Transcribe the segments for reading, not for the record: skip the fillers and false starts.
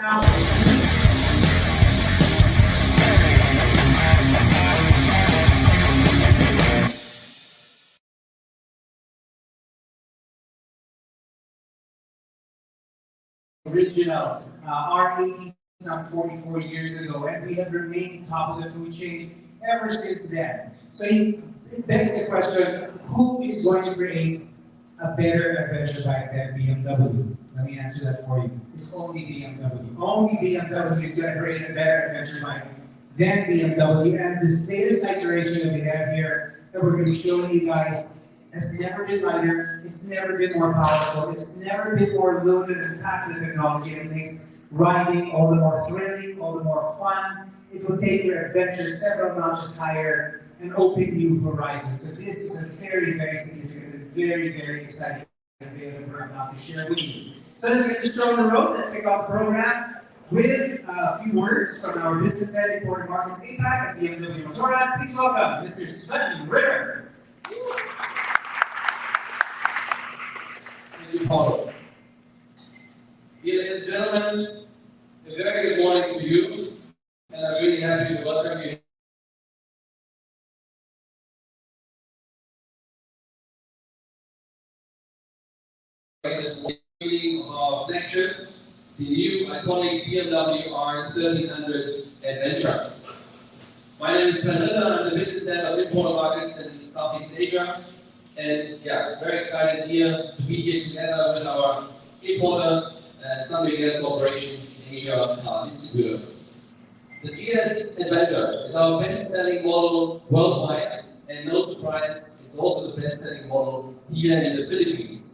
Now, original R1300 some 44 years ago, and we have remained top of the food chain ever since then. So it begs the question, who is going to create a better adventure bike than BMW? Let me answer that for you. It's only BMW. Only BMW is going to create a better adventure bike than BMW. And this latest iteration that we have here, that we're going to be showing you guys, has never been lighter, it's never been more powerful, it's never been more loaded and packed with technology. It makes riding all the more thrilling, all the more fun. It will take your adventure several notches higher and open new horizons. So this is a very, very significant and very, very exciting available we're about to share with you. So let's get this show on the road. Let's kick off the program with a few words from our business head, Important Markets APAC at BMW Motorrad. Please welcome Mr. Sven Ritter. Thank you, Paulo. Dear ladies and gentlemen, a very good morning to you, and I'm really happy to welcome you this morning of our flagship, the new iconic BMW R1300 Adventure. My name is Sven Ritter, I'm the business head of Import Markets in Southeast Asia, and yeah, very excited here to be here together with our importer and San Miguel Corporation in Asia distributor. The GS Adventure is our best-selling model worldwide, and no surprise, it's also the best-selling model here in the Philippines.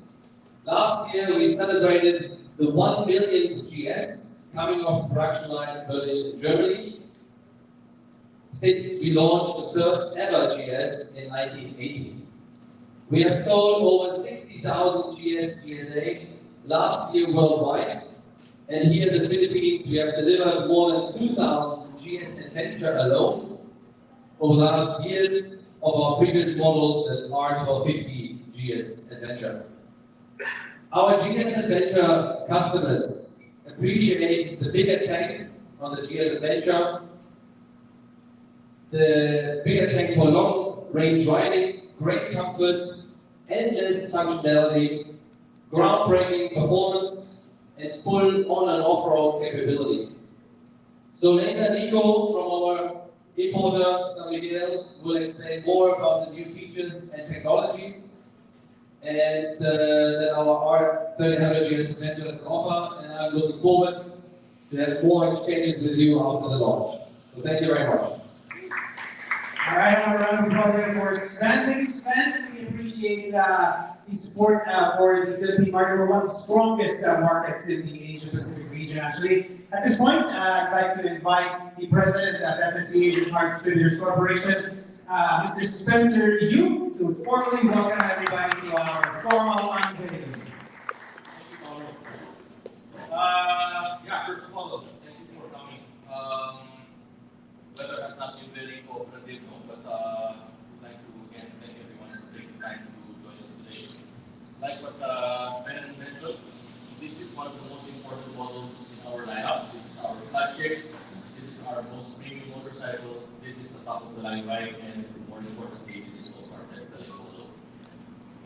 Last year, we celebrated the 1 millionth GS coming off the production line in Berlin, Germany, since we launched the first ever GS in 1980. We have sold over 60,000 GS GSA last year worldwide, and here in the Philippines, we have delivered more than 2,000 GS Adventure alone over the last years of our previous model, the R1250 GS Adventure. Our GS Adventure customers appreciate the bigger tank on the GS Adventure, the bigger tank for long range riding, great comfort, endless functionality, groundbreaking performance, and full on and off-road capability. So later, Nico from our importer, San Miguel, will explain more about the new features and technologies and that our R1300 GS Adventure can offer, and I'm looking forward to have more exchanges with you after the launch. So thank you very much. All right, I want to round of applause for Sven. Thank you, Sven. We appreciate the support for the Philippine market. We're one of the strongest markets in the Asia-Pacific region, actually. At this point, I'd like to invite the president of SFT Asian Car Distributors Corporation, Mr. Spencer Yu, to formally welcome everybody to our formal unveiling. Yeah, first of all, thank you for coming. Weather has not been very cooperative, but we'd like to again thank everyone for taking time to join us today. Like what Sven mentioned, this is one of the most important models in our lineup. This is our flagship. This is our most premium motorcycle. This is the top of the line bike, and more importantly, this is also our best-selling model.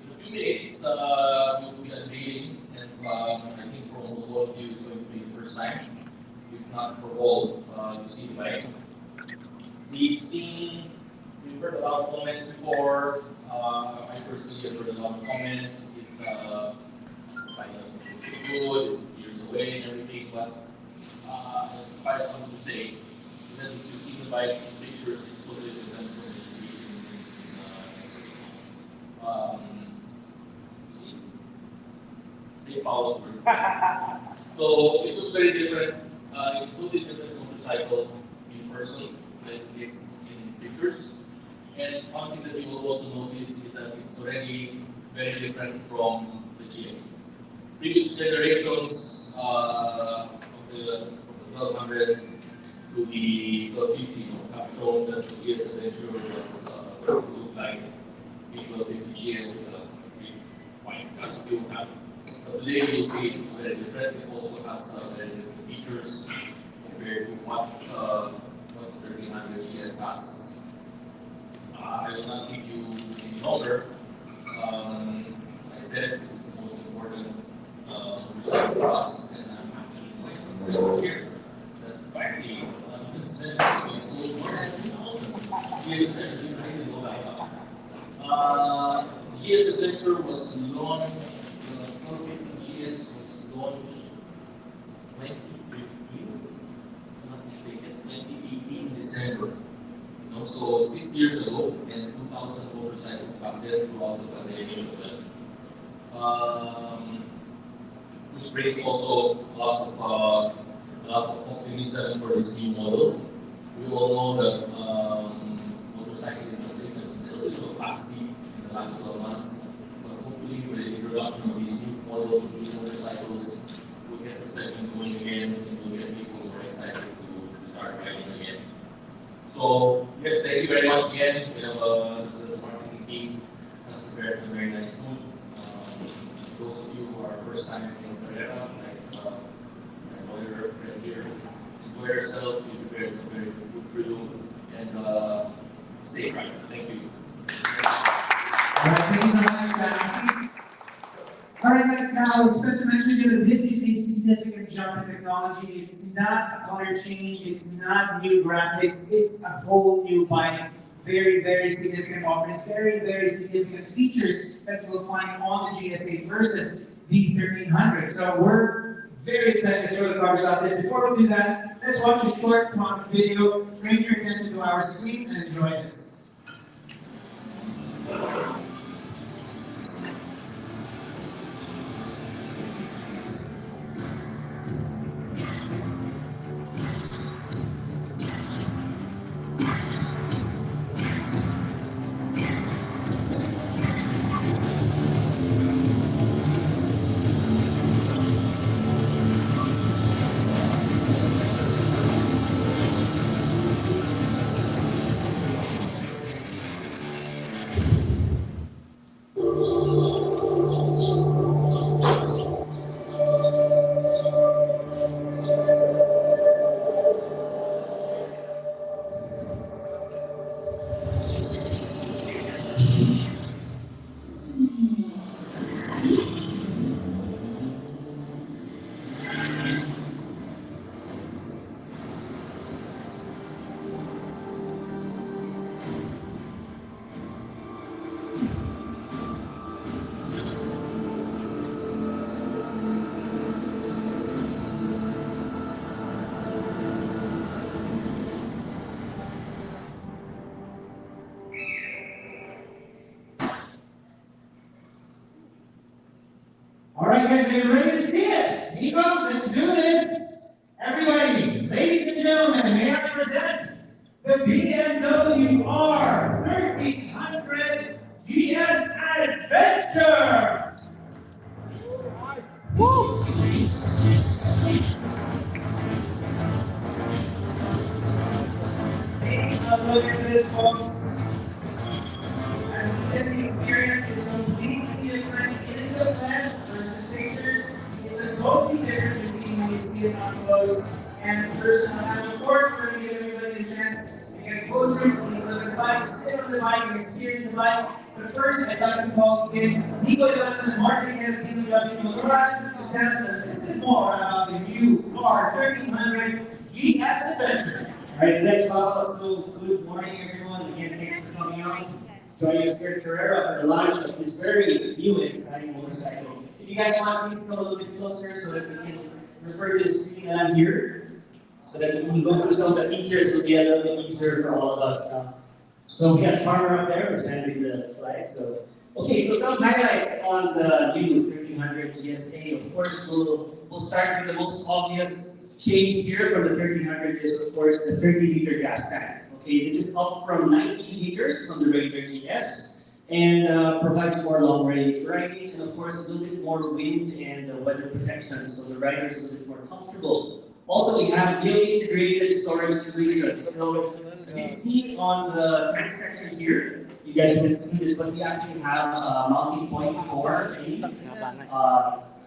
In a few minutes, we will be unveiling, and I think for almost all of you, it's going to be the first time, if not for all, to see the bike. We've heard a lot of comments before. I personally have heard a lot of comments. It doesn't look good, years away and everything, but if I want to say, that if you see the bike in pictures, it's totally different from the see big powers. So it looks very different. It's a totally different motorcycle in person than it is in pictures. And one thing that you will also notice is that it's already very different from the GS. Previous generations from the 1200 to the 1250 have shown that the GS Adventure was looked like the 1250 GS with a pretty wide custom wheel cab. But today you'll see it's very different. It also has very different features. what the 1300 GS has. I will not keep you any longer. As I said, this is the most important motorcycle for us, and I'm actually quite impressed here that finally you can send it to sold more than 2,000 GS Adventure. You can go back up. GS Adventure was launched, 450 GS was launched 2015, if I'm not mistaken, 2018 December. You know, so 6 years ago, and 2,000 motorcycles back then throughout the pandemic as well. Which brings also a lot of optimism for this new model. We all know that motorcycle industry has been a little bit of backseat in the last 12 months. But hopefully, with the introduction of these new models, these motorcycles, we'll get the segment going again, and we'll get people more excited to start riding again. So, yes, thank you very much again. You know, the marketing team has prepared some very nice food. Those of you who are first time in Carrera, like my lawyer friend here, enjoy yourself. We prepared some very good food for you, and stay right. Thank you. All right, thank you so much, Nancy. All right, now Spencer mentioned that this is a significant jump in technology. It's not a color change, it's not new graphics, it's a whole new bike. Very, very significant offers, very, very significant features that you'll find on the GS8 versus the 1300. So we're very excited to show the covers of this. Before we do that, let's watch a short prompt video, train your attention to our screens, and enjoy this. All right, guys, are you ready to see it? Nico, let's do this. Everybody, ladies and gentlemen, may I present the BMW R1300 Gs Adventure. Woo! Take a look at this, folks. As we said, the experience is completely different in the flesh versus pictures. It's a totally different machine when you see it up close and personal. And of course, we're going to give everybody a chance to get closer, to look at the bike, sit on the bike, and experience the bike. But first, I'd like to call in Nico, the marketing head of Bmw R1300, to tell us a little bit more about the new R1300 Gs Adventure. All right, thanks, Papa. So, good morning, everyone. Again, thanks for coming out, joining us here at Carrera for the launch of this very new and exciting motorcycle. If you guys want, please come a little bit closer so that we can refer to the screen that I'm here, so that we can go through some of the features. It'll be a little bit easier for all of us. So we got Farmer up there who's handling the slides. So, okay, so some highlights on the new 1300 GSA. Of course, we'll start with the most obvious change here from the 1300 is, of course, the 30-liter gas tank. Okay, this is up from 19 liters from the regular GS and provides more long-range riding and, of course, a little bit more wind and weather protection, so the rider is a little bit more comfortable. Also, we have new integrated storage solutions. So, as you can see on the tank section here, you guys can see this, but we actually have a mounting point for a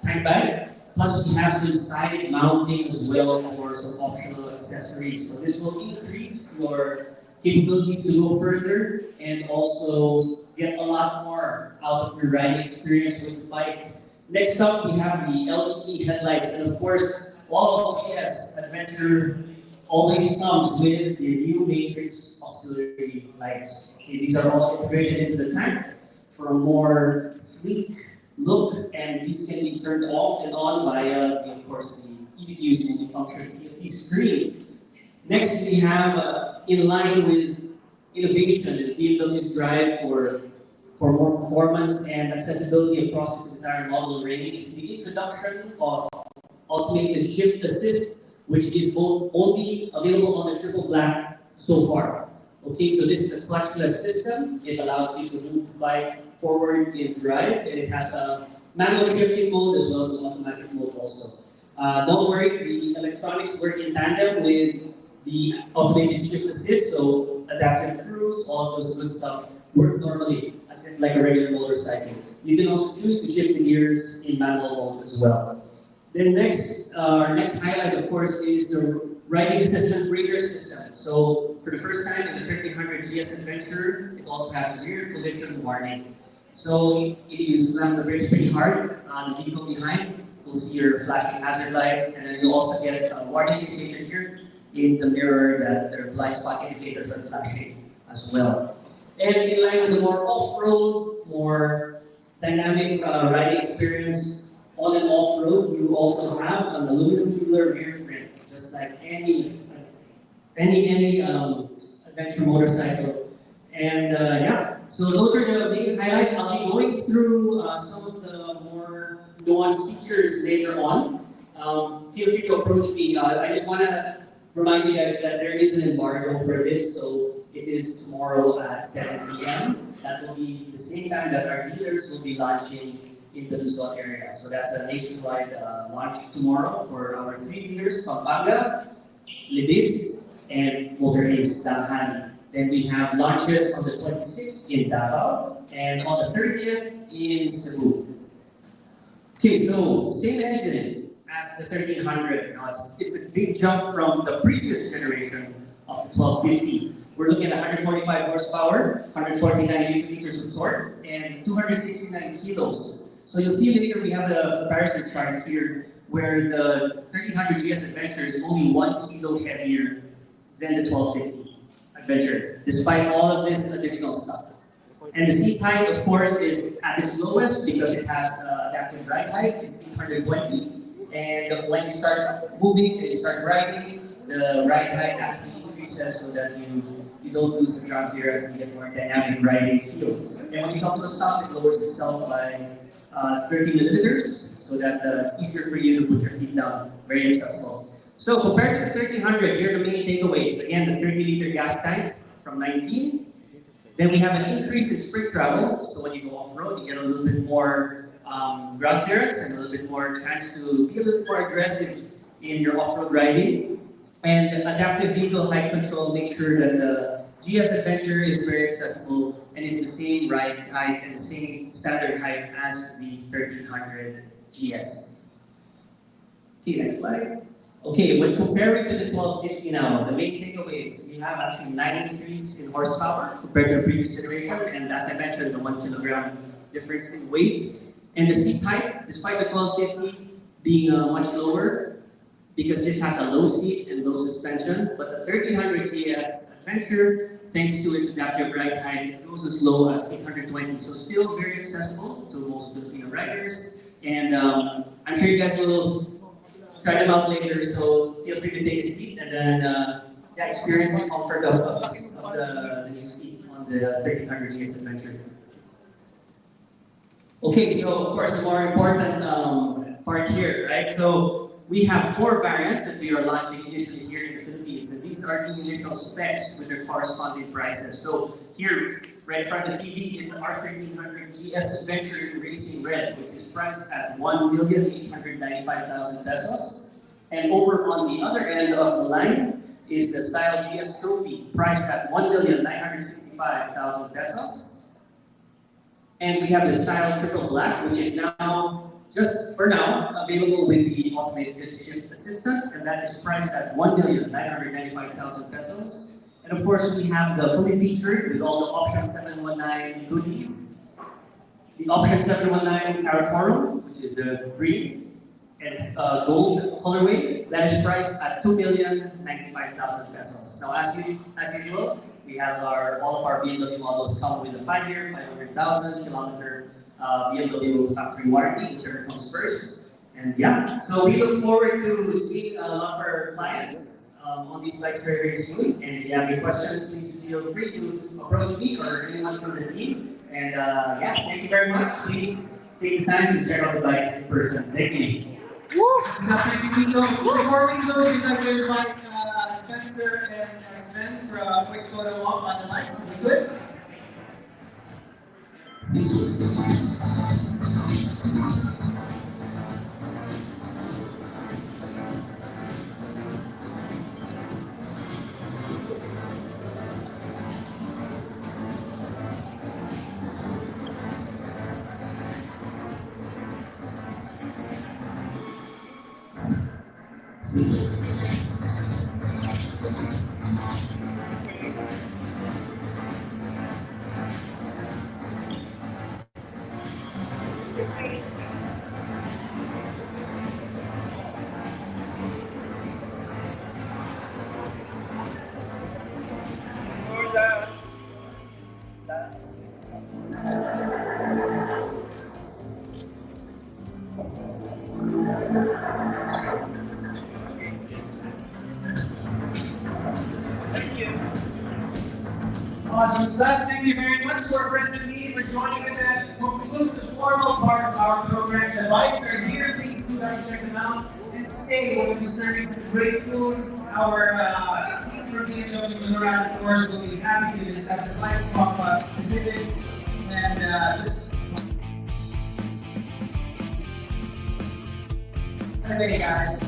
tank bag. Plus, we have some side mounting as well for some optional accessories. So this will increase your capabilities to go further and also get a lot more out of your riding experience with the bike. Next up, we have the LED headlights, and of course, all GS Adventure always comes with the new Matrix auxiliary lights. Okay, these are all integrated into the tank for a more sleek look, and these can be turned off and on via, of course, the easy-to-use multifunction TFT screen. Next, we have, in line with innovation in BMW's drive for more performance and accessibility across its entire model range, the introduction of automated shift assist, which is only available on the triple black so far. Okay, so this is a clutchless system. It allows you to move the bike forward in drive, and it has a manual shifting mode as well as an automatic mode also. Don't worry, the electronics work in tandem with the automated shift assist, so adaptive cruise, all those good stuff work normally, just like a regular motorcycle. You can also choose to shift the gears in manual mode as well. Then next, our next highlight, of course, is the riding assistant radar system. So for the first time in the 1300 GS Adventure, it also has rear collision warning. So if you slam the brakes pretty hard on the vehicle behind, you'll see your flashing hazard lights, and then you'll also get a warning indicator here in the mirror that their blind spot indicators are flashing as well. And in line with the more off-road, more dynamic riding experience on and off-road, you also have an aluminum tubular rear frame, just like any adventure motorcycle. And yeah, so those are the main highlights. I'll be going through some of the more nuanced features later on. Feel free to approach me. I just want to remind you guys that there is an embargo for this, so it is tomorrow at 7 p.m. That will be the same time that our dealers will be launching in the Luzon area. So that's a nationwide launch tomorrow for our 3 dealers, Pampanga, Libis, and Motor Ace, Danghani. Then we have launches on the 26th in Davao, and on the 30th in Cebu. Okay, so same engine as the 1300. Now it's a big jump from the previous generation of the 1250. We're looking at 145 horsepower, 149 Nm of torque, and 269 kilos. So you'll see later we have the comparison chart here where the 1300 GS Adventure is only 1 kilo heavier than the 1250 Adventure, despite all of this additional stuff. And the seat height, of course, is at its lowest because it has adaptive ride height, it's 820. And when you start moving and you start riding, the ride height actually increases so that you don't lose the ground clearance and get more dynamic riding feel. And when you come to a stop, it lowers itself by 30 millimeters so that it's easier for you to put your feet down. Very accessible. So compared to the 1300, here are the main takeaways. Again, the 30-liter gas tank from 19. Then we have an increase in sprint travel. So when you go off-road, you get a little bit more ground clearance and a little bit more chance to be a little more aggressive in your off-road riding. And adaptive vehicle height control makes sure that the GS Adventure is very accessible and is the same ride height and the same standard height as the 1300 GS. Okay, next slide. Okay, when comparing to the 1250 now, the main takeaways, we have actually 9 increase in horsepower compared to the previous generation, and as I mentioned, the 1 kilogram difference in weight. And the seat height, despite the 1250 being much lower, because this has a low seat and low suspension, but the 1300 GS Adventure, thanks to its adaptive ride height, goes as low as 820. So still very accessible to most Filipino riders. And I'm sure you guys will try them out later, so feel free to take a seat and then experience the comfort of the new seat on the 1300 GS Adventure. Okay, so of course the more important part here, right? So we have 4 variants that we are launching initially here in the Philippines, and these are the initial specs with their corresponding prices. So here, right in front of the TV is the R1300 GS Adventure Racing Red, which is priced at 1,895,000 pesos. And over on the other end of the line is the Style GS Trophy, priced at 1,965,000 pesos. And we have the Style Triple Black, which is now just for now, available with the automated shift assistant, and that is priced at 1,995,000 pesos. And of course, we have the fully featured with all the Option 719 goodies. The Option 719 Karakorum, which is the green and gold colorway, that is priced at 2,095,000 pesos. Now, as usual, we have all of our BMW models come with a 5-year, 500,000 kilometer BMW factory warranty, whichever comes first. And yeah, so we look forward to seeing a lot of our clients on these bikes very, very soon. And if you have any questions, please feel free to approach me or anyone from the team. And yeah, thank you very much. Please take the time to check out the bikes in person. Thank you. Woo! Thank you, Vito. Before we close, we'd like to invite Spencer and Ben for a quick photo op on the bikes. Is it good? Awesome. Thank you very much to our friends and media for joining us. That concludes the formal part of our program. The bikes are here. Please do check them out. And stay. We'll be serving some great food. Our team from BMW around, of course, will be happy to discuss the bikes, talk about specifics, and just. Hey guys.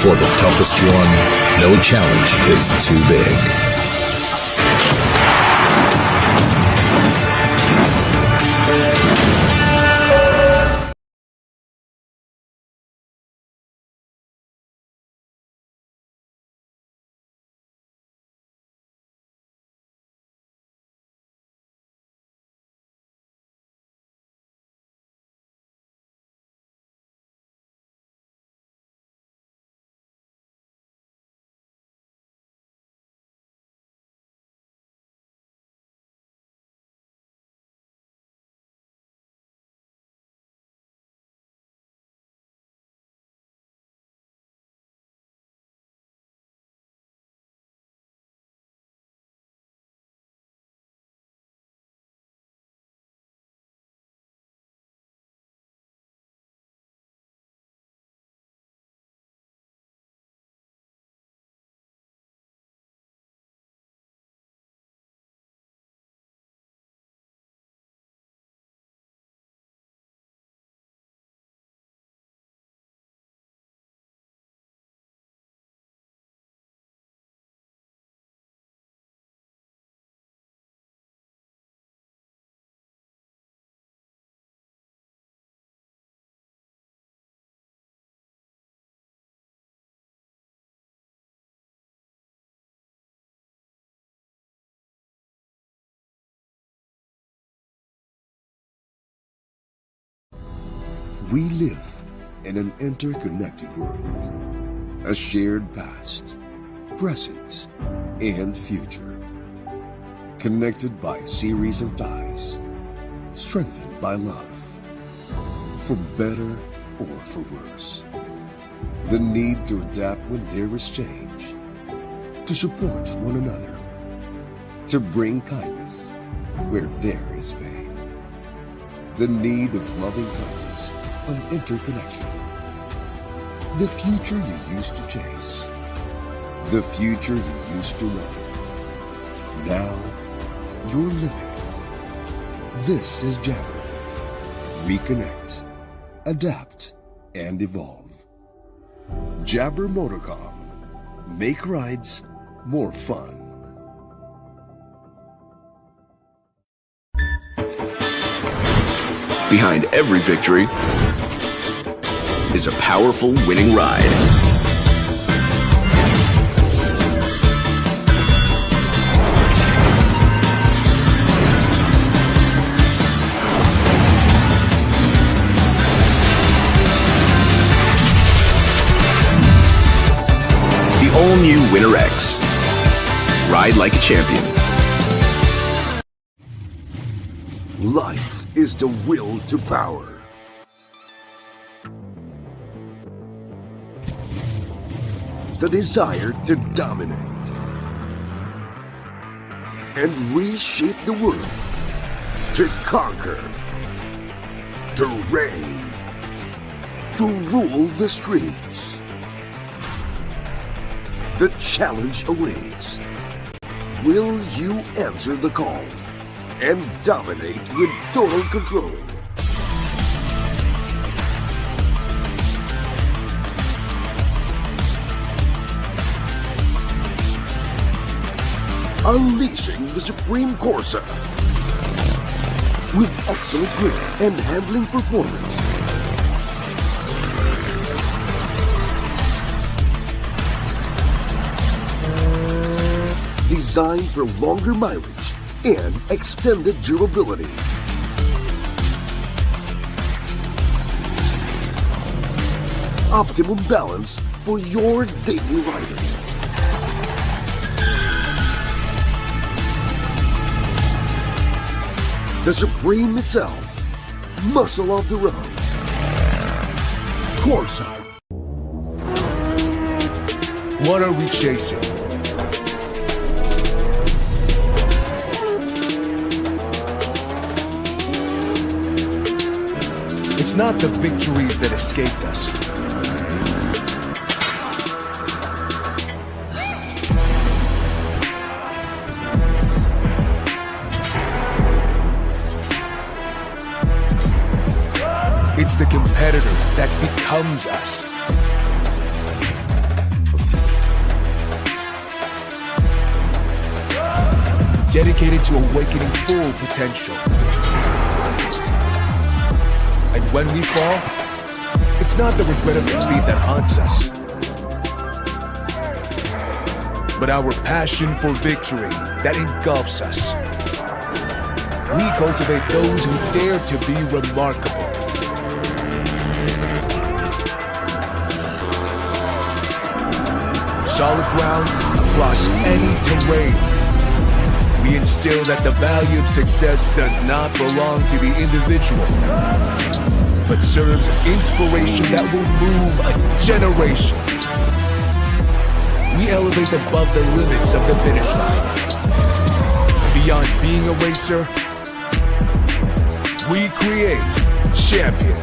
For the toughest one, no challenge is too big. We live in an interconnected world, a shared past, present, and future, connected by a series of ties, strengthened by love, for better or for worse. The need to adapt when there is change, to support one another, to bring kindness where there is pain. The need of loving kindness, of interconnection. The future you used to chase. The future you used to want. Now, you're living it. This is Jabber. Reconnect, adapt, and evolve. Jabber Motorcom. Make rides more fun. Behind every victory is a powerful winning ride. The all-new Winner X. Ride like a champion. Life is the will to power. The desire to dominate and reshape the world, to conquer, to reign, to rule the streets. The challenge awaits. Will you answer the call and dominate with total control? Unleashing the Supreme Corsa with excellent grip and handling performance. Designed for longer mileage and extended durability. Optimum balance for your daily riding. The Supreme itself, muscle of the road. Corsa. What are we chasing? It's not the victories that escaped us. It's the competitor that becomes us. dedicated to awakening full potential. And when we fall, it's not the regret of defeat that haunts us, but our passion for victory that engulfs us. We cultivate those who dare to be remarkable. Solid ground across any terrain. We instill that the value of success does not belong to the individual, but serves inspiration that will move a generation. We elevate above the limits of the finish line. Beyond being a racer, we create champions.